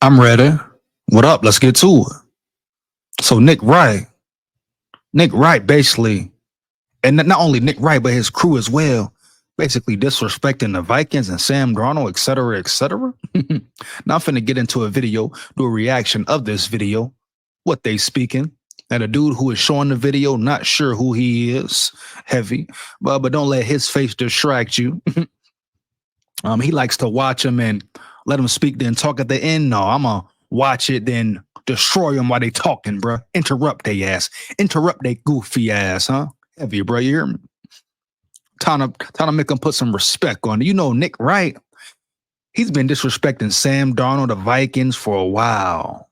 I'm ready. What up? Let's get to it. So Nick Wright basically, and not only Nick Wright, but his crew as well, basically disrespecting the Vikings and Sam Darnold, et cetera, et cetera. Now I'm finna get into a video, do a reaction of this video, what they speaking. And a dude who is showing the video, not sure who he is, heavy, but don't let his face distract you. He likes to watch him and let him speak, then talk at the end. No, I'm going to watch it, then destroy them while they talking, bro. Interrupt they ass. Interrupt they goofy ass, huh? Heavy, bro. You hear me? Time to make them put some respect on it. You know, Nick Wright, he's been disrespecting Sam Darnold, the Vikings, for a while.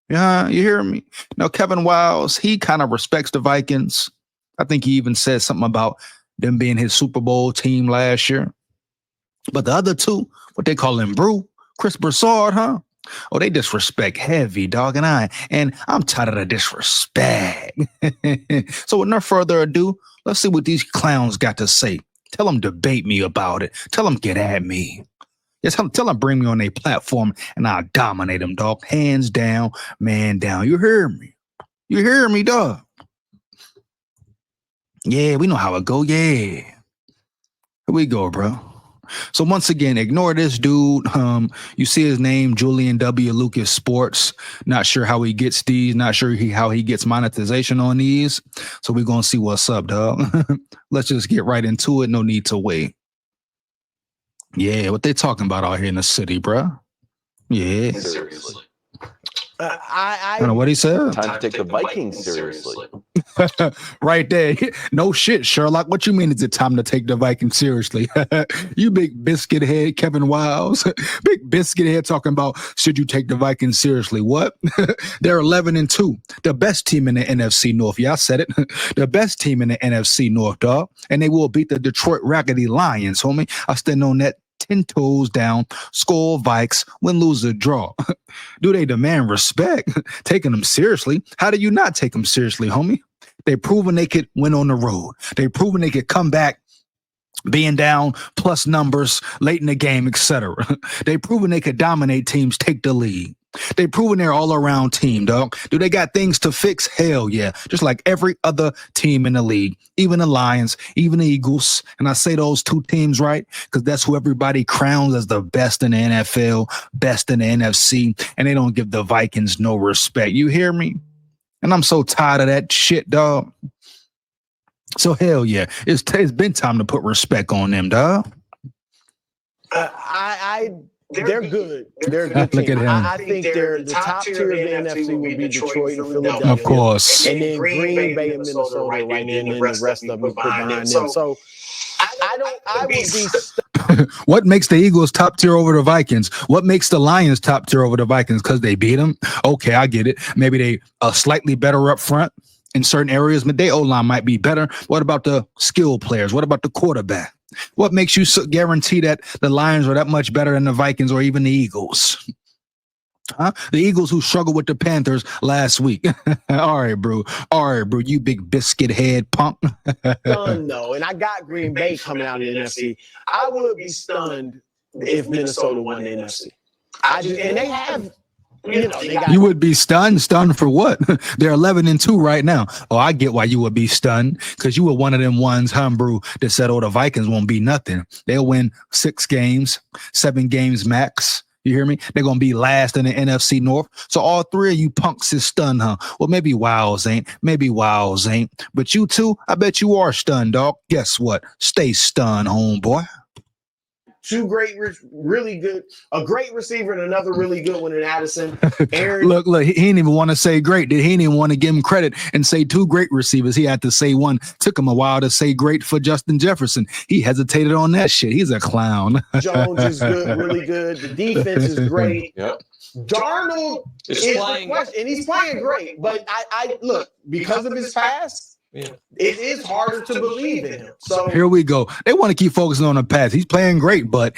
Yeah, you hear me? Now, Kevin Wiles, he kind of respects the Vikings. I think he even said something about them being his Super Bowl team last year. But the other two, what they call him, Brew, Chris Broussard, huh? Oh, they disrespect heavy, dog, and I'm tired of the disrespect. So with no further ado, let's see what these clowns got to say. Tell them debate me about it. Tell them get at me. Yes, tell them bring me on a platform and I'll dominate them, dog. Hands down, man down. You hear me? You hear me, dog? Yeah, we know how it go. Yeah. Here we go, bro. So once again, ignore this dude. You see his name, Julian W. Lucas Sports. Not sure how he gets these. Not sure how he gets monetization on these. So we're going to see what's up, dog. Let's just get right into it. No need to wait. Yeah, what they talking about out here in the city, bro? Yeah. Seriously. I don't know what he said. Time to take the Vikings seriously. Right there. No shit, Sherlock. What you mean is it time to take the Vikings seriously? You big biscuit head, Kevin Wiles. Big biscuit head talking about should you take the Vikings seriously? What? They're 11-2. The best team in the NFC North. Yeah, I said it. The best team in the NFC North, dog. And they will beat the Detroit Raggedy Lions, homie. I stand on that 10 toes down. SKOL, Vikes, win, lose, or draw. Do they demand respect? Taking them seriously? How do you not take them seriously, homie? They proven they could win on the road. They proven they could come back being down, plus numbers, late in the game, etc. They proven they could dominate teams, take the lead. They proven they're all-around team, dog. Do they got things to fix? Hell yeah. Just like every other team in the league, even the Lions, even the Eagles. And I say those two teams, right? Because that's who everybody crowns as the best in the NFL, best in the NFC, and they don't give the Vikings no respect. You hear me? And I'm so tired of that shit, dog. So hell yeah, it's been time to put respect on them, dog. They're good. They're a good Look team. at him. I think they're the top tier of the NFC will be Detroit and Philadelphia. Of course. And then Green Bay and Minnesota right there, and then the rest of them put behind them. So I would be What makes the Eagles top tier over the Vikings? What makes the Lions top tier over the Vikings? Because they beat them? Okay, I get it. Maybe they are slightly better up front in certain areas, but their O-line might be better. What about the skill players? What about the quarterback? What makes you guarantee that the Lions are that much better than the Vikings or even the Eagles? Huh? The Eagles who struggled with the Panthers last week. All right, bro. You big biscuit head punk. stunned, though. And I got Green Bay coming out of the NFC. I would be stunned if Minnesota won the NFC. And they have, You would be stunned. Stunned for what? They're 11-2 right now. Oh, I get why you would be stunned, because you were one of them ones, Brew, that said, oh, the Vikings won't be nothing. They'll win 6 games, 7 games max. You hear me? They're going to be last in the NFC North. So all 3 of you punks is stunned, huh? Well, maybe Wiles ain't. But you two, I bet you are stunned, dog. Guess what? Stay stunned, homeboy. 2 great, really good, a great receiver and another really good one in Addison. Aaron, Look, he didn't even want to say great. He didn't even want to give him credit and say 2 great receivers. He had to say one. Took him a while to say great for Justin Jefferson. He hesitated on that shit. He's a clown. Jones is good, really good. The defense is great. Yep. Darnold is playing, and he's playing great. But I look, because of his past, it is harder to believe in him. So here we go. They want to keep focusing on the past. He's playing great, but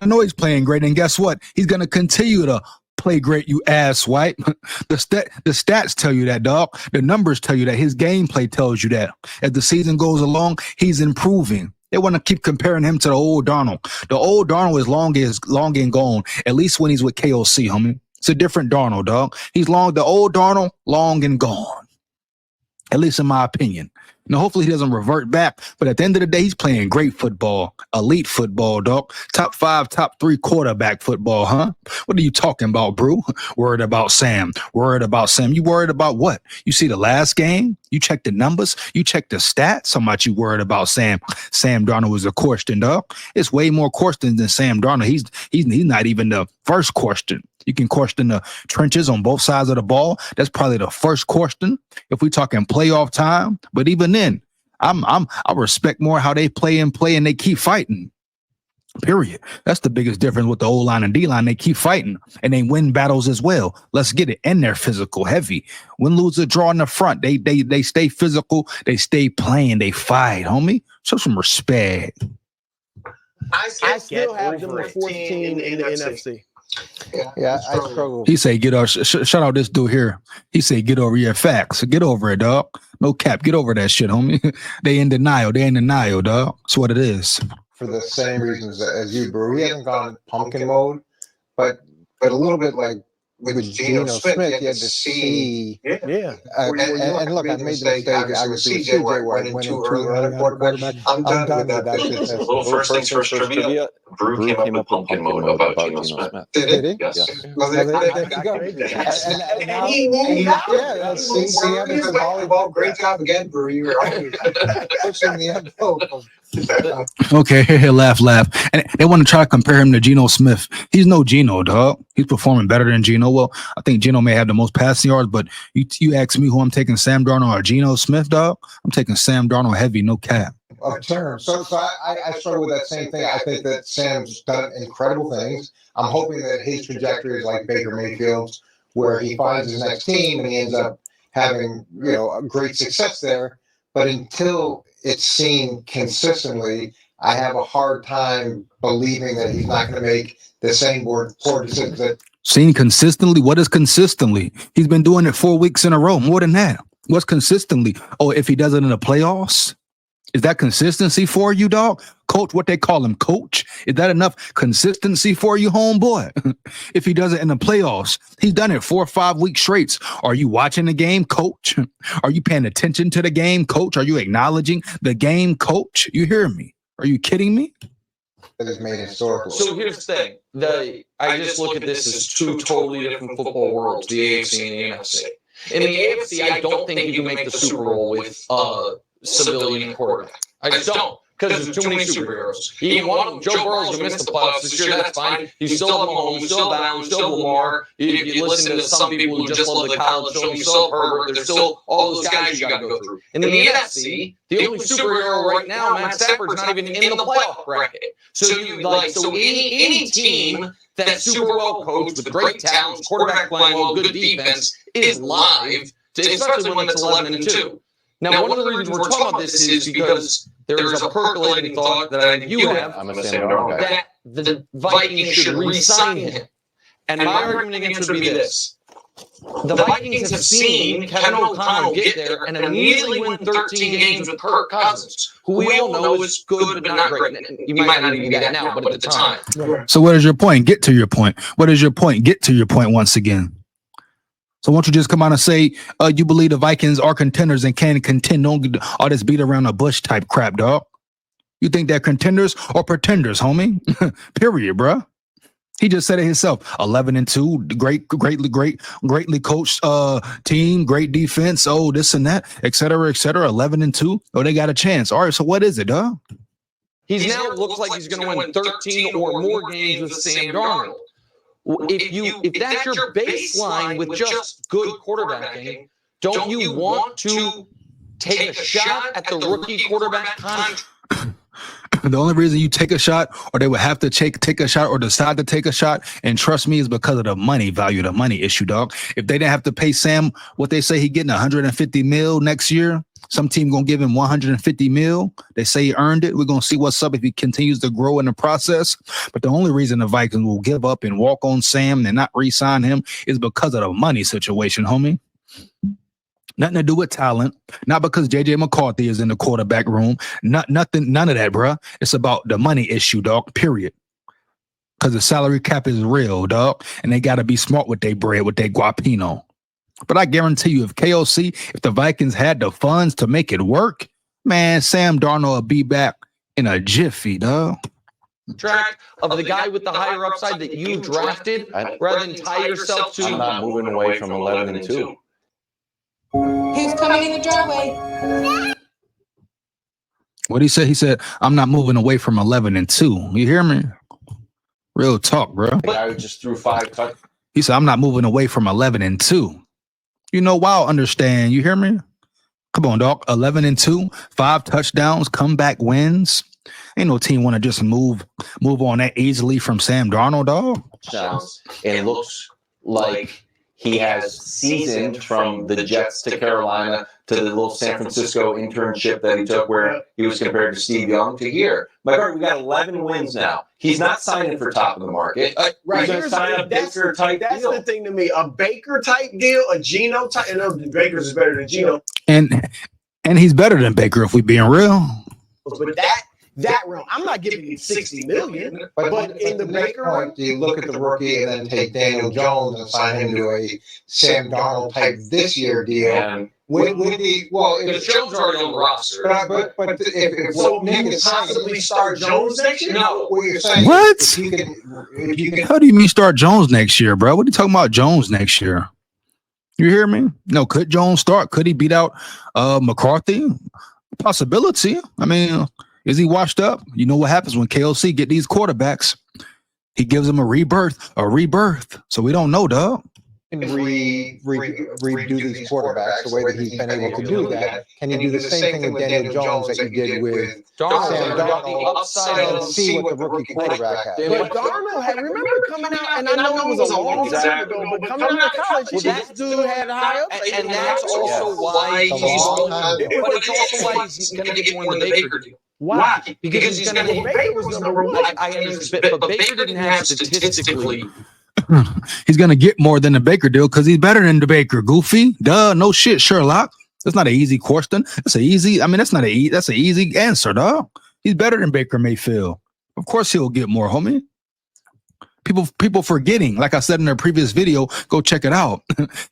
I know he's playing great. And guess what? He's going to continue to play great, you ass white. The stats tell you that, dog. The numbers tell you that. His gameplay tells you that. As the season goes along, he's improving. They want to keep comparing him to the old Darnold. The old Darnold is long and gone, at least when he's with KOC, homie. It's a different Darnold, dog. He's long. The old Darnold, long and gone. At least in my opinion. Now, hopefully he doesn't revert back. But at the end of the day, he's playing great football, elite football, dog. Top 5, top 3 quarterback football, huh? What are you talking about, bro? Worried about Sam. Worried about Sam. You worried about what? You see the last game? You check the numbers? You check the stats? How much you worried about Sam? Sam Darnold was a question, dog. It's way more question than Sam Darnold. He's not even the first question. You can question the trenches on both sides of the ball. That's probably the first question if we talking playoff time. But even then, I respect more how they play and they keep fighting. Period. That's the biggest difference with the O-line and D-line. They keep fighting and they win battles as well. Let's get it. And they're physical, heavy. Win, lose, or draw in the front. They stay physical. They stay playing. They fight, homie. Show some respect. I still have them at 14 in the NFC. Yeah, I struggle. He say, "Get over." Shout out this dude here. He say, "Get over your facts. Get over it, dog. No cap. Get over that shit, homie." They in denial. They in denial, dog. That's what it is. For the same reasons as you, bro. He hasn't gone pumpkin mode, but a little bit like with Geno Smith, you had to see. Yeah. And look, I made the mistake. I was with CJ where I went in too early on quarterback. I'm done with that shit. A little first things first trivia. Brew came up with pumpkin mode about Geno Smith. Did he? Yes. Well, there you go. And he moved out. Yeah, see, volleyball. Great job again, Brew. You were always pushing the envelope. Okay, laugh. And they want to try to compare him to Geno Smith. He's no Geno, dog. He's performing better than Geno. Well, I think Geno may have the most passing yards, but you ask me who I'm taking, Sam Darnold or Geno Smith, dog? I'm taking Sam Darnold heavy, no cap. Of terms. So I struggle with that same thing. I think that Sam's done incredible things. I'm hoping that his trajectory is like Baker Mayfield's, where he finds his next team and he ends up having, a great success there. But until it's seen consistently, I have a hard time believing that he's not going to make the same poor decisions. Seen consistently? What is consistently? He's been doing it 4 weeks in a row. More than that. What's consistently? Oh, if he does it in the playoffs? Is that consistency for you, dog? Coach, what they call him, coach? Is that enough consistency for you, homeboy? If he does it in the playoffs, he's done it 4 or 5 weeks straight. Are you watching the game, coach? Are you paying attention to the game, coach? Are you acknowledging the game, coach? You hear me? Are you kidding me? That is made historical. So here's the thing. I just look at this as two totally different football worlds, the AFC and the NFC. In the AFC, I don't think you can make the Super Bowl with civilian quarterback. I just don't, because there's too many superheroes. You can want Joe Burrow's to miss the playoffs this year, that's fine. You still have Mahomes, you still have Allen, you still have Lamar. You listen to some people who just love the college film, you still have Herbert. There's still all those guys you got to go through. In the NFC, the only superhero right now, Matt Stafford's not even in the playoff bracket. So any team that's super well coached with great talent, quarterback playing well, good defense is live, especially when it's 11-2. Now, one of the reasons we're talking about this is because there's a percolating thought that I think you have that the Vikings should re-sign him. And my argument against would be this. The Vikings have seen Kevin O'Connell get there and immediately win 13 games with Kirk Cousins, who we all know is good but not great. You might not even be that now, but at the time. So what is your point? Get to your point. What is your point? Get to your point once again. So won't you just come out and say you believe the Vikings are contenders and can contend? Don't get all this beat around the bush type crap, dog. You think they're contenders or pretenders, homie? Period, bruh. He just said it himself. 11-2, greatly coached team, great defense. Oh, this and that, et cetera, 11-2. Oh, they got a chance. All right, so what is it, dog? He's now looks like he's going to win 13 or more games with Sam Darnold. If that's your baseline with just good quarterbacking, don't you want to take a shot at the rookie quarterback contract? The only reason you take a shot, or they would have to take a shot or decide to take a shot, and trust me, is because of the money value, the money issue, dog. If they didn't have to pay Sam what they say he getting $150 million next year, some team gonna give him $150 million. They say he earned it. We're gonna see what's up if he continues to grow in the process. But the only reason the Vikings will give up and walk on Sam and not re-sign him is because of the money situation, homie. Nothing to do with talent. Not because JJ McCarthy is in the quarterback room. Nothing. None of that, bruh. It's about the money issue, dog. Period. Because the salary cap is real, dog, and they got to be smart with their bread, with their guapino. But I guarantee you, if the Vikings had the funds to make it work, man, Sam Darnold would be back in a jiffy, dog. Track of the guy with the higher upside that you drafted, rather than tie yourself to. I'm not moving away from 11-2. Who's coming in the driveway? What he said? He said, "I'm not moving away from 11-2." You hear me? Real talk, bro. The guy who just threw 5 touchdowns. He said, "I'm not moving away from 11-2." You know, wow, understand. You hear me? Come on, dog. 11-2, 5 touchdowns, comeback wins. Ain't no team want to just move on that easily from Sam Darnold, dog. It looks like he has seasoned from the Jets to Carolina to the little San Francisco internship that he took where he was compared to Steve Young to here. My God, we got 11 wins now. He's not signing for top of the market. Right. He's going to sign a Baker type That's deal. the thing to me. A Baker type deal, a Geno type. I know Baker's is better than Geno. And he's better than Baker, if we being real. But that realm, I'm not giving you $60 million. But in the Baker point, do you look at the rookie and then take Daniel Jones and sign him to a Sam Darnold type this year deal? And Because Jones already on the roster. But if So what Nick you is possibly saying, start Jones next year? No. what you're saying, What? if you can How do you mean start Jones next year, bro? What are you talking about Jones next year? You hear me? No, could Jones start? Could he beat out McCarthy? Possibility. I mean, is he washed up? You know what happens when KOC get these quarterbacks? He gives them a rebirth. So we don't know, dog. redo these quarterbacks the way that he's been able to do that, can you do the same thing with Daniel Jones that you did with Sam Darnold, the Darnold upside and of see what the rookie quarterback has? But Darnold had, remember coming out, and I know it was a long time ago, but coming out of college, this dude had high upside. and that's also why It's a long time ago. but it's also why he's going to get more in the Baker deal. Why? Because he's going to get Baker was number one. I understand, but Baker didn't have statistically. He's gonna get more than the Baker deal because he's better than the Baker. Goofy, duh, no shit, Sherlock. That's not an easy question. That's an easy. I mean, that's not that's an easy answer, dog. He's better than Baker Mayfield. Of course, he'll get more, homie. People forgetting, like I said in their previous video, go check it out.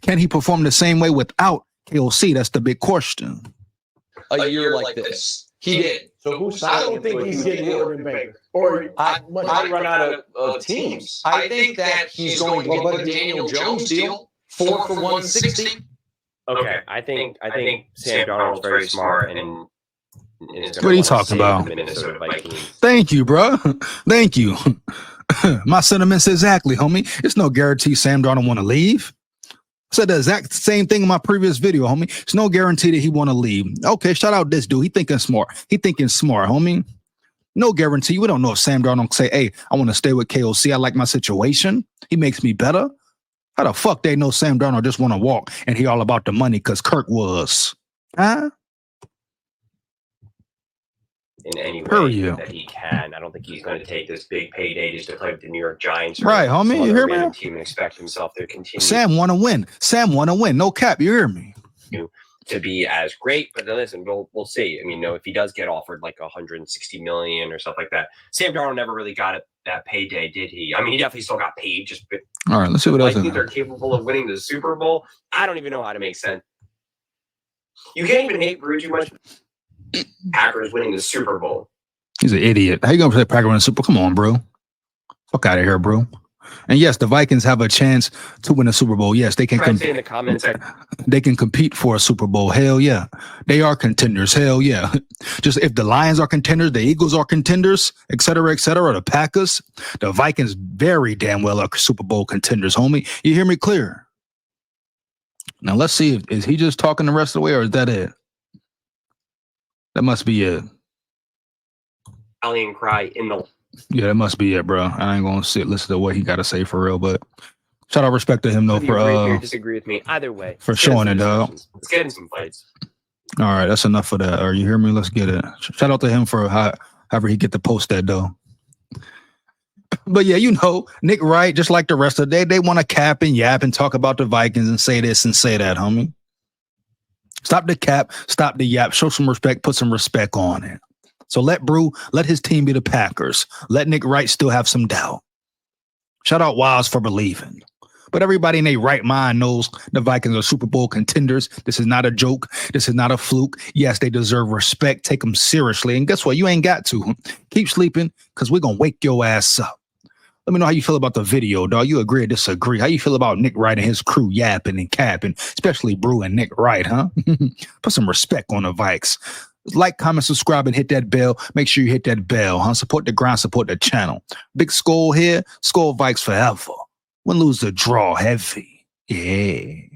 Can he perform the same way without KOC? That's the big question. A year like this, he did. So who's I signing don't think to a he's huge getting deal? more than Baker. Or I Might run out of teams. I think that he's going to get the Daniel Jones deal 4 for 160. Okay, I think Sam Darnold's very smart and is What are you talking about? The Minnesota Vikings. Thank you, bro. Thank you. My sentiments exactly, homie. It's no guarantee Sam Darnold want to leave. I said the exact same thing in my previous video, homie. It's no guarantee that he want to leave. Okay, shout out this dude. He thinking smart, homie. No guarantee. We don't know if Sam Darnold say, "Hey, I want to stay with KOC. I like my situation. He makes me better." How the fuck they know Sam Darnold just want to walk and he all about the money because Kirk was? Huh? In any way Period. that he can. I don't think he's going to take this big payday just to play with the New York Giants. Right, homie, some you other hear me? random team and expect himself to continue Sam want to win. No cap. You hear me? to be as great. But then listen, we'll see. I mean, if he does get offered like 160 million or stuff like that, Sam Darnold never really got that payday, did he? I mean, he definitely still got paid. Just All right, let's see what I else. think they're capable of winning the Super Bowl. I don't even know how to make sense. You can't even hate Brew too much. Packers winning the Super Bowl. He's an idiot. How you gonna play Packer in the Super? Come on, bro. Fuck out of here, bro. And yes, the Vikings have a chance to win a Super Bowl. Yes, they can. Try to say in the comments. They can compete for a Super Bowl. Hell yeah, they are contenders. Hell yeah. Just if the Lions are contenders, the Eagles are contenders, et cetera, the Packers, the Vikings very damn well are Super Bowl contenders, homie. You hear me clear? Now let's see. Is he just talking the rest of the way, or is that it? That must be it. Rally and cry in the. Yeah, that must be it, bro. I ain't gonna listen to what he got to say for real, but shout out respect to him though Whether you agree or for disagree with me. Either way, for let's get showing into it, dog. discussions. Let's get in some fights. All right, that's enough for that. Or you hear me? Let's get it. Shout out to him for however he get to post that though. But yeah, Nick Wright, just like the rest of the day, they want to cap and yap and talk about the Vikings and say this and say that, homie. Stop the cap, stop the yap, show some respect, put some respect on it. So let his team be the Packers. Let Nick Wright still have some doubt. Shout out Wiles for believing. But everybody in their right mind knows the Vikings are Super Bowl contenders. This is not a joke. This is not a fluke. Yes, they deserve respect. Take them seriously. And guess what? You ain't got to. Keep sleeping because we're going to wake your ass up. Let me know how you feel about the video, dog. You agree or disagree? How you feel about Nick Wright and his crew yapping and capping, especially Brew and Nick Wright, huh? Put some respect on the Vikes. Like, comment, subscribe, and hit that bell. Make sure you hit that bell, huh? Support the grind, support the channel. Big SKOL here. SKOL Vikes forever. Win, lose, or draw heavy. Yeah.